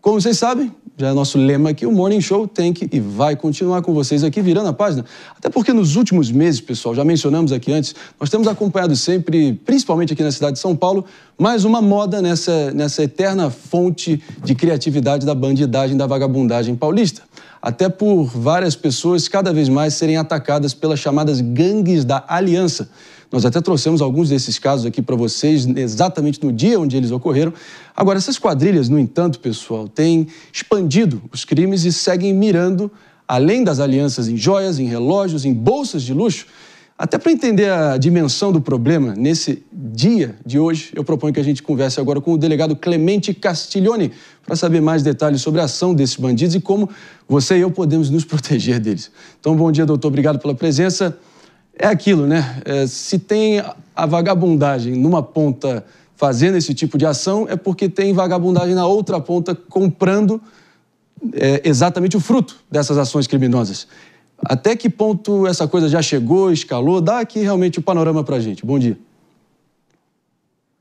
Como vocês sabem, já é nosso lema aqui, o Morning Show tem que e vai continuar com vocês aqui virando a página. Até porque nos últimos meses, pessoal, já mencionamos aqui antes, nós temos acompanhado sempre, principalmente aqui na cidade de São Paulo, mais uma moda nessa eterna fonte de criatividade da bandidagem, da vagabundagem paulista. Até por várias pessoas cada vez mais serem atacadas pelas chamadas gangues da aliança. Nós até trouxemos alguns desses casos aqui para vocês, exatamente no dia onde eles ocorreram. Agora, essas quadrilhas, no entanto, pessoal, têm expandido os crimes e seguem mirando, além das alianças em joias, em relógios, em bolsas de luxo. Até para entender a dimensão do problema, nesse dia de hoje, eu proponho que a gente converse agora com o delegado Clemente Castiglione para saber mais detalhes sobre a ação desses bandidos e como você e eu podemos nos proteger deles. Então, bom dia, doutor. Obrigado pela presença. É aquilo, né? Se tem a vagabundagem numa ponta fazendo esse tipo de ação, é porque tem vagabundagem na outra ponta comprando exatamente o fruto dessas ações criminosas. Até que ponto essa coisa já chegou, escalou? Dá aqui realmente o panorama para a gente. Bom dia.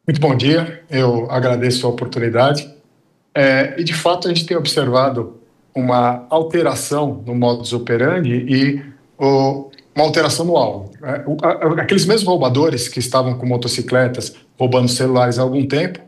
Muito bom dia, eu agradeço a oportunidade. E de fato a gente tem observado uma alteração no modus operandi e uma alteração no alvo. Aqueles mesmos roubadores que estavam com motocicletas roubando celulares há algum tempo,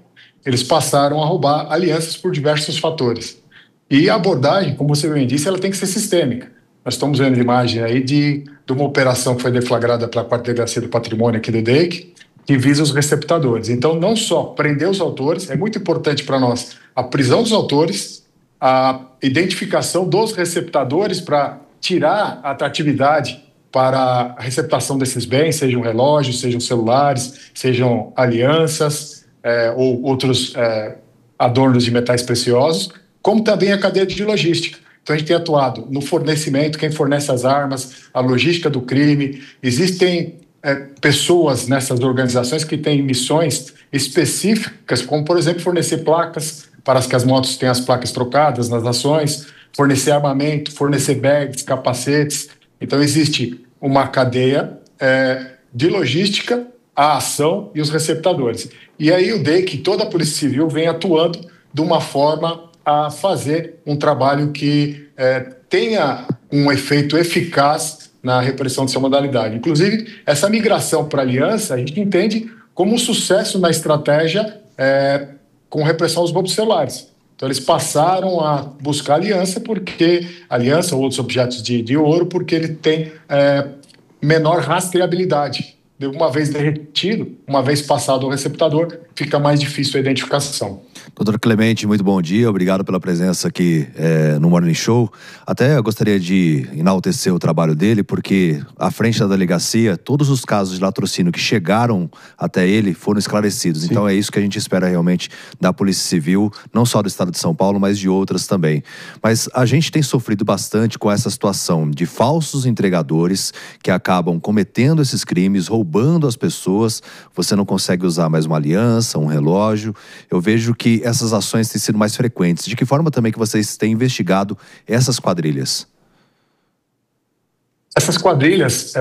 eles passaram a roubar alianças por diversos fatores. E a abordagem, como você bem disse, ela tem que ser sistêmica. Nós estamos vendo imagem aí de uma operação que foi deflagrada pela 4ª Delegacia do Patrimônio aqui do DEIC, que visa os receptadores. Então, não só prender os autores, é muito importante para nós a prisão dos autores, a identificação dos receptadores para tirar a atratividade para a receptação desses bens, sejam relógios, sejam celulares, sejam alianças ou outros adornos de metais preciosos, como também a cadeia de logística. Então a gente tem atuado no fornecimento, quem fornece as armas, a logística do crime. Existem pessoas nessas organizações que têm missões específicas, como por exemplo fornecer placas para que as motos tenham as placas trocadas nas ações, fornecer armamento, fornecer bags, capacetes. Então existe uma cadeia de logística, a ação e os receptadores. E aí o DEIC, toda a Polícia Civil vem atuando de uma forma a fazer um trabalho que tenha um efeito eficaz na repressão dessa modalidade. Inclusive, essa migração para a aliança, a gente entende como um sucesso na estratégia com repressão aos roubos celulares. Então, eles passaram a buscar aliança ou outros objetos de ouro, porque ele tem menor rastreabilidade. Uma vez derretido, uma vez passado ao receptador, fica mais difícil a identificação. Doutor Clemente, muito bom dia, obrigado pela presença aqui no Morning Show. Até eu gostaria de enaltecer o trabalho dele, porque à frente da delegacia, todos os casos de latrocínio que chegaram até ele foram esclarecidos. Sim. Então é isso que a gente espera realmente da Polícia Civil, não só do estado de São Paulo, mas de outras também. Mas a gente tem sofrido bastante com essa situação de falsos entregadores que acabam cometendo esses crimes, roubando as pessoas. Você não consegue usar mais uma aliança, um relógio. Eu vejo que essas ações têm sido mais frequentes. De que forma também que vocês têm investigado essas quadrilhas? Essas quadrilhas,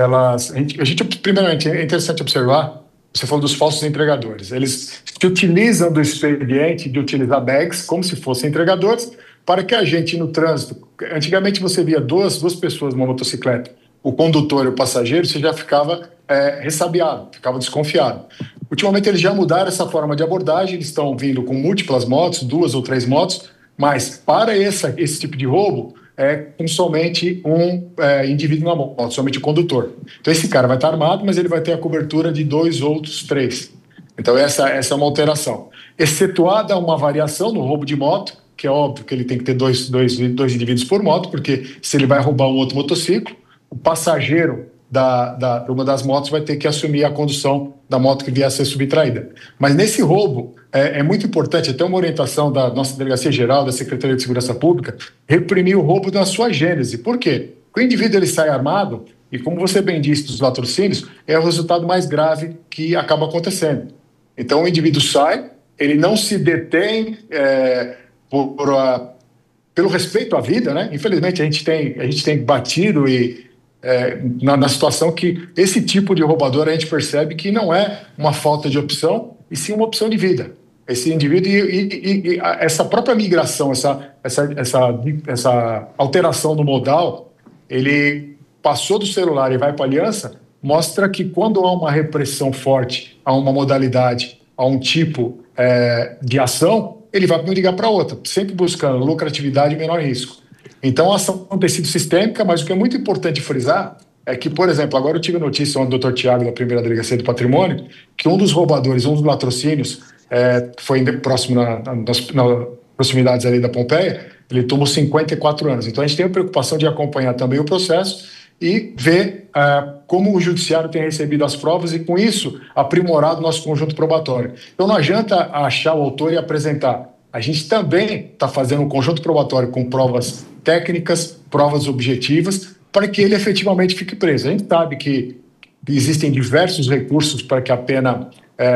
primeiramente, é interessante observar, você falou dos falsos entregadores. Eles se utilizam do expediente de utilizar bags como se fossem entregadores para que a gente no trânsito... Antigamente você via duas pessoas numa motocicleta, o condutor e o passageiro, você já ficava ressabiado, ficava desconfiado. Ultimamente eles já mudaram essa forma de abordagem, eles estão vindo com múltiplas motos, 2 ou 3 motos, mas para esse tipo de roubo com somente um indivíduo na moto, somente o condutor. Então esse cara vai estar armado, mas ele vai ter a cobertura de 2 outros 3. Então essa é uma alteração. Excetuada uma variação no roubo de moto, que é óbvio que ele tem que ter dois indivíduos por moto, porque se ele vai roubar um outro motociclo, o passageiro de uma das motos vai ter que assumir a condução da moto que vier a ser subtraída. Mas nesse roubo, é muito importante, até uma orientação da nossa Delegacia Geral, da Secretaria de Segurança Pública, reprimir o roubo na sua gênese. Por quê? Porque o indivíduo ele sai armado, e como você bem disse dos latrocínios, é o resultado mais grave que acaba acontecendo. Então o indivíduo sai, ele não se detém pelo respeito à vida, né? Infelizmente a gente tem batido na situação que esse tipo de roubador a gente percebe que não é uma falta de opção, e sim uma opção de vida. esse indivíduo e essa própria migração, essa alteração no modal, ele passou do celular e vai para a aliança, mostra que quando há uma repressão forte a uma modalidade, a um tipo de ação, ele vai ligar para outra, sempre buscando lucratividade e menor risco. Então, a ação tem sido sistêmica, mas o que é muito importante frisar é que, por exemplo, agora eu tive notícia ontem do Dr. Tiago, da primeira delegacia do patrimônio, que um dos roubadores, um dos latrocínios, foi próximo nas proximidades ali da Pompeia, ele tomou 54 anos. Então, a gente tem a preocupação de acompanhar também o processo e ver como o judiciário tem recebido as provas e, com isso, aprimorado o nosso conjunto probatório. Então, não adianta achar o autor e apresentar. A gente também está fazendo um conjunto probatório com provas técnicas, provas objetivas, para que ele efetivamente fique preso. A gente sabe que existem diversos recursos para que a pena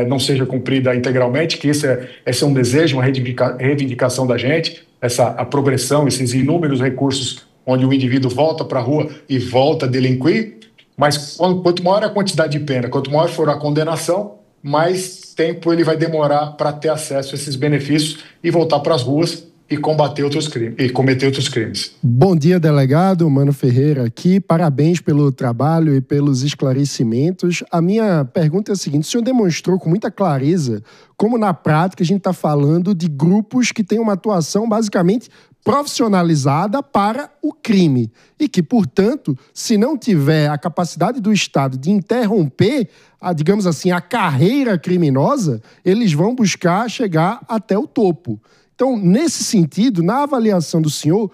não seja cumprida integralmente, que esse é um desejo, uma reivindicação da gente, a progressão, esses inúmeros recursos onde o indivíduo volta para a rua e volta a delinquir, mas quanto maior a quantidade de pena, quanto maior for a condenação, mais tempo ele vai demorar para ter acesso a esses benefícios e voltar para as ruas e combater outros crimes, e cometer outros crimes. Bom dia, delegado. Mano Ferreira aqui. Parabéns pelo trabalho e pelos esclarecimentos. A minha pergunta é a seguinte: o senhor demonstrou com muita clareza como, na prática, a gente está falando de grupos que têm uma atuação basicamente profissionalizada para o crime e que, portanto, se não tiver a capacidade do Estado de interromper, digamos assim, a carreira criminosa, eles vão buscar chegar até o topo. Então, nesse sentido, na avaliação do senhor,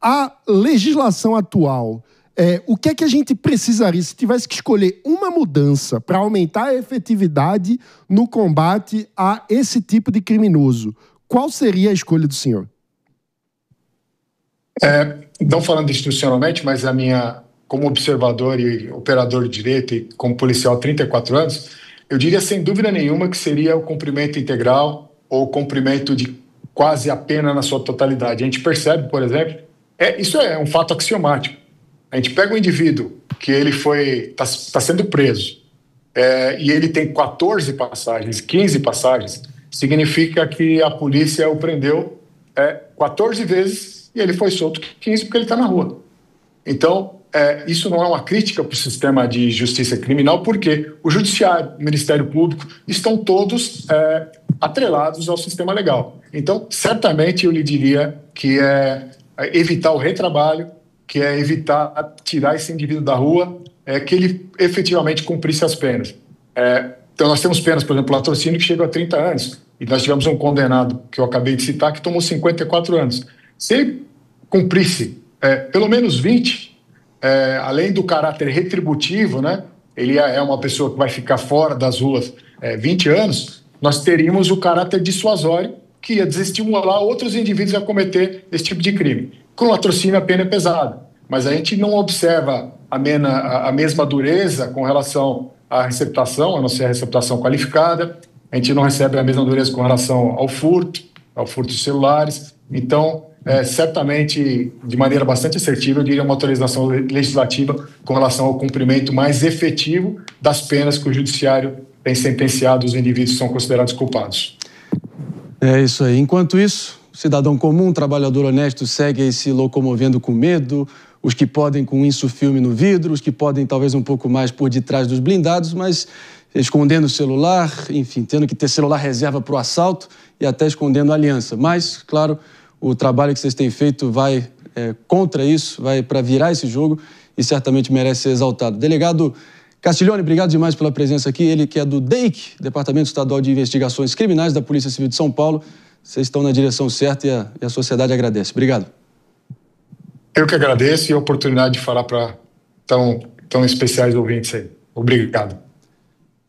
a legislação atual, o que é que a gente precisaria, se tivesse que escolher uma mudança para aumentar a efetividade no combate a esse tipo de criminoso, qual seria a escolha do senhor? Não falando institucionalmente, mas como observador e operador de direito e como policial há 34 anos, eu diria sem dúvida nenhuma que seria o cumprimento integral ou o cumprimento de quase a pena na sua totalidade. A gente percebe, por exemplo, isso é um fato axiomático. A gente pega um indivíduo que ele está sendo preso e ele tem 14 passagens, 15 passagens, significa que a polícia o prendeu 14 vezes e ele foi solto 15 porque ele está na rua. Então, isso não é uma crítica para o sistema de justiça criminal, porque o Judiciário, o Ministério Público estão todos atrelados ao sistema legal. Então, certamente eu lhe diria que é evitar o retrabalho, que é evitar tirar esse indivíduo da rua, que ele efetivamente cumprisse as penas. Então, nós temos penas, por exemplo, latrocínio que chegou a 30 anos, e nós tivemos um condenado, que eu acabei de citar, que tomou 54 anos. Se ele cumprisse pelo menos 20, além do caráter retributivo, né, ele é uma pessoa que vai ficar fora das ruas 20 anos, nós teríamos o caráter dissuasório, que ia desestimular outros indivíduos a cometer esse tipo de crime. Com o latrocínio, a pena é pesada, mas a gente não observa a mesma dureza com relação à receptação, a não ser a receptação qualificada, a gente não recebe a mesma dureza com relação ao furto de celulares. Então, certamente, de maneira bastante assertiva, eu diria uma autorização legislativa com relação ao cumprimento mais efetivo das penas que o Judiciário tem sentenciado os indivíduos que são considerados culpados. É isso aí. Enquanto isso, o cidadão comum, trabalhador honesto, segue aí se locomovendo com medo, os que podem com isso filme no vidro, os que podem talvez um pouco mais por detrás dos blindados, mas escondendo o celular, enfim, tendo que ter celular reserva para o assalto e até escondendo a aliança. Mas, claro, o trabalho que vocês têm feito vai contra isso, vai para virar esse jogo e certamente merece ser exaltado. Delegado Castiglione, obrigado demais pela presença aqui. Ele que é do DEIC, Departamento Estadual de Investigações Criminais da Polícia Civil de São Paulo. Vocês estão na direção certa e a sociedade agradece. Obrigado. Eu que agradeço e a oportunidade de falar para tão especiais ouvintes aí. Obrigado.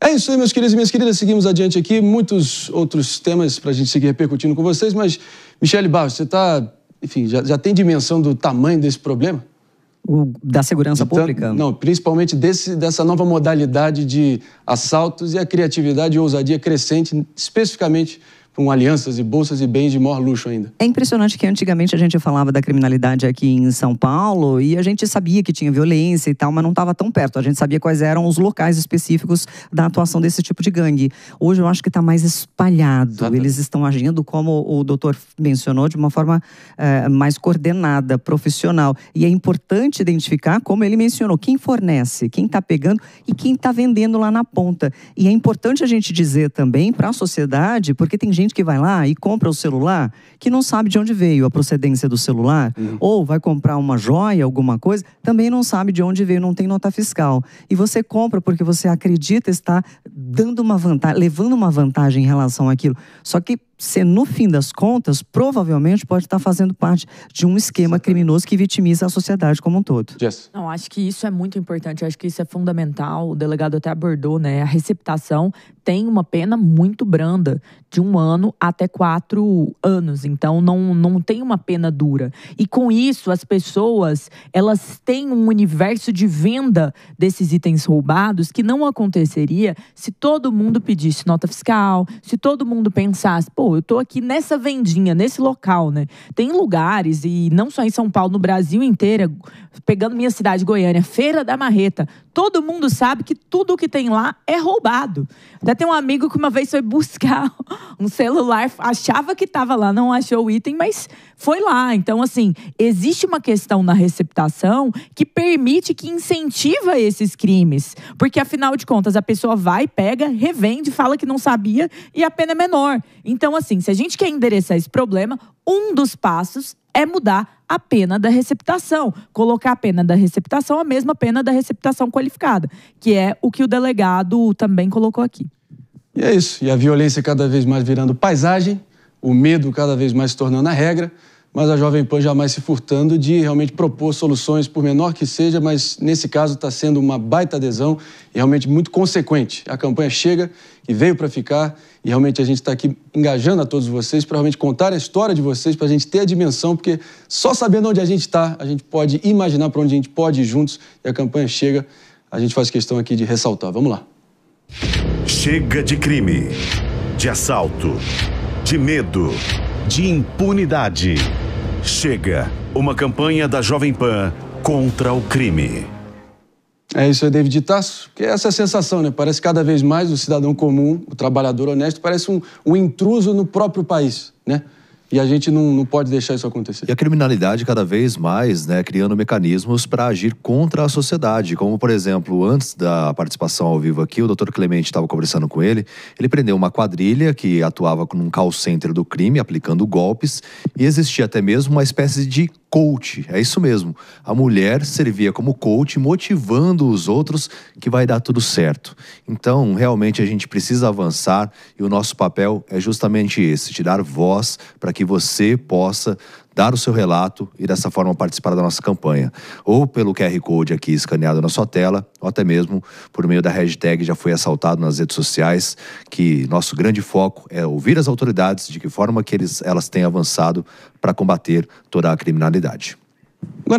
É isso aí, meus queridos e minhas queridas. Seguimos adiante aqui. Muitos outros temas para a gente seguir repercutindo com vocês, mas, Michele Barros, você já tem dimensão do tamanho desse problema? Da segurança pública? Não, principalmente dessa nova modalidade de assaltos e a criatividade e ousadia crescente, especificamente com alianças e bolsas e bens de maior luxo ainda. É impressionante que antigamente a gente falava da criminalidade aqui em São Paulo e a gente sabia que tinha violência e tal, mas não estava tão perto. A gente sabia quais eram os locais específicos da atuação desse tipo de gangue. Hoje eu acho que está mais espalhado. Exatamente. Eles estão agindo, como o doutor mencionou, de uma forma mais coordenada, profissional. E é importante identificar, como ele mencionou, quem fornece, quem está pegando e quem está vendendo lá na ponta. E é importante a gente dizer também para a sociedade, porque tem gente que vai lá e compra o celular que não sabe de onde veio a procedência do celular, ou vai comprar uma joia, alguma coisa, também não sabe de onde veio, não tem nota fiscal. E você compra porque você acredita estar dando uma vantagem, levando uma vantagem em relação àquilo. Só que você, no fim das contas, provavelmente pode estar fazendo parte de um esquema criminoso que vitimiza a sociedade como um todo. Jess. Não, acho que isso é muito importante, acho que isso é fundamental. O delegado até abordou, né? A receptação tem uma pena muito branda, de 1 ano até 4 anos. Então, não tem uma pena dura. E com isso, as pessoas, elas têm um universo de venda desses itens roubados que não aconteceria se todo mundo pedisse nota fiscal, se todo mundo pensasse, pô, eu tô aqui nessa vendinha, nesse local, né? Tem lugares, e não só em São Paulo, no Brasil inteiro, pegando minha cidade, Goiânia, Feira da Marreta, todo mundo sabe que tudo que tem lá é roubado. Até tem um amigo que uma vez foi buscar um celular, achava que estava lá, não achou o item, mas foi lá. Então, assim, existe uma questão na receptação que permite, que incentiva esses crimes. Porque, afinal de contas, a pessoa vai, pega, revende, fala que não sabia e a pena é menor. Então, assim, se a gente quer endereçar esse problema, um dos passos é mudar a pena da receptação. Colocar a pena da receptação a mesma pena da receptação qualificada, que é o que o delegado também colocou aqui. E é isso. E a violência cada vez mais virando paisagem, o medo cada vez mais se tornando a regra, mas a Jovem Pan jamais se furtando de realmente propor soluções, por menor que seja, mas nesse caso está sendo uma baita adesão e realmente muito consequente. A campanha chega e veio para ficar e realmente a gente está aqui engajando a todos vocês para realmente contar a história de vocês, para a gente ter a dimensão, porque só sabendo onde a gente está, a gente pode imaginar para onde a gente pode ir juntos e a campanha chega, a gente faz questão aqui de ressaltar. Vamos lá. Chega de crime, de assalto, de medo, de impunidade. Chega, uma campanha da Jovem Pan contra o crime. É isso aí, David Tasso, que é essa sensação, né? Parece cada vez mais o cidadão comum, o trabalhador honesto, parece um intruso no próprio país, né? E a gente não pode deixar isso acontecer. E a criminalidade cada vez mais, né, criando mecanismos para agir contra a sociedade. Como, por exemplo, antes da participação ao vivo aqui, o Dr. Clemente estava conversando com ele. Ele prendeu uma quadrilha que atuava num call center do crime, aplicando golpes. E existia até mesmo uma espécie de coach. É isso mesmo. A mulher servia como coach, motivando os outros que vai dar tudo certo. Então, realmente, a gente precisa avançar e o nosso papel é justamente esse, te dar voz para que você possa dar o seu relato e dessa forma participar da nossa campanha. Ou pelo QR Code aqui escaneado na sua tela, ou até mesmo por meio da hashtag Já Foi Assaltado nas redes sociais, que nosso grande foco é ouvir as autoridades de que forma que elas têm avançado para combater toda a criminalidade.